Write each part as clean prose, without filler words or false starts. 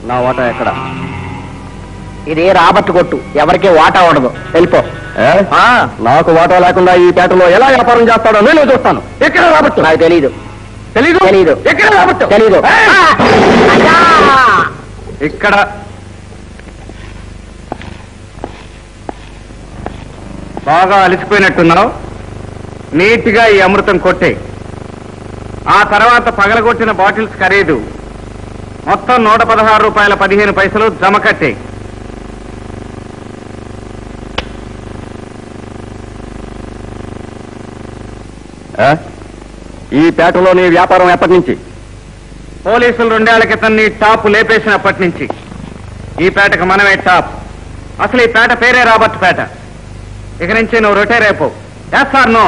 నా వాటా ఎక్కడ? ఇది రాబట్టు కొట్టు, ఎవరికీ వాటా ఉండదు, వెళ్ళిపో. నాకు వాటా లేకుండా ఈ పేటలో ఎలా వ్యాపారం చేస్తాడో నేను చూస్తాను. ఎక్కడ రాబట్టు? నాకు తెలీదు. తెలీదు? తెలీదు. ఎక్కడ రాబట్టు? తెలీదు. ఇక్కడ. బాగా అలసిపోయినట్టున్నావు. నీట్గా ఈ అమృతం కొట్టే. ఆ తర్వాత పగలగొట్టిన బాటిల్స్ ఖరీదు మొత్తం ₹116.15 జమ కట్టే. ఈ పేటలో నీ వ్యాపారం ఎప్పటి నుంచి? పోలీసులు 2 ఏళ్ల క్రితం నీ టాప్ లేపేసినప్పటి నుంచి ఈ పేటకు మనమే టాప్. అసలు ఈ పేట పేరే రాబర్ట్ పేట. ఇక నుంచి నువ్వు రొటైర్ అయిపో. Yes or no?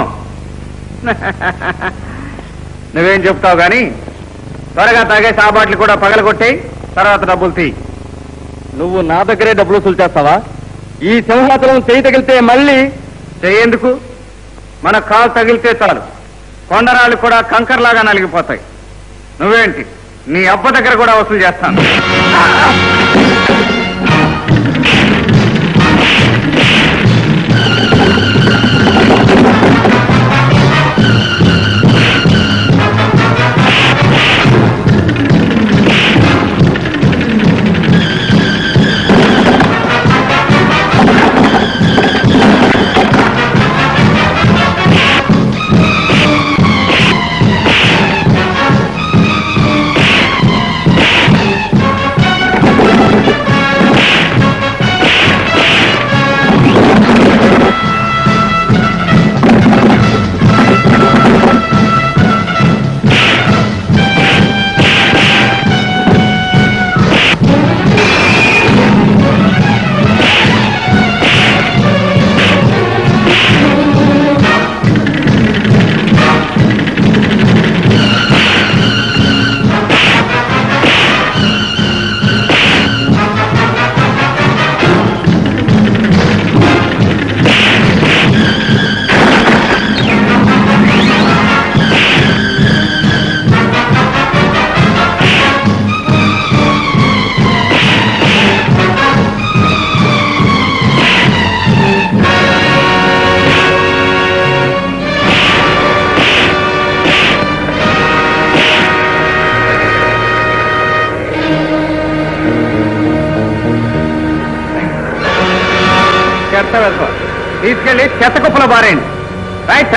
నువ్వేం చెప్తావు గాని త్వరగా తాగేసి ఆ బాటిల్ కూడా పగలగొట్టాయి, తర్వాత డబ్బులు తీ. నువ్వు నా దగ్గరే డబ్బులు వసూలు చేస్తావా? ఈ సింహాచలం చేయి తగిలితే మళ్ళీ చెయ్యేందుకు? మన కాలు తగిలితే చాలు, కొండరాళ్ళు కూడా కంకర్లాగా నలిగిపోతాయి. నువ్వేంటి, నీ అబ్బ దగ్గర కూడా వసూలు చేస్తాను. తీసుకెళ్ళి చెత్త కుప్పలో బారేయండి. రైట్.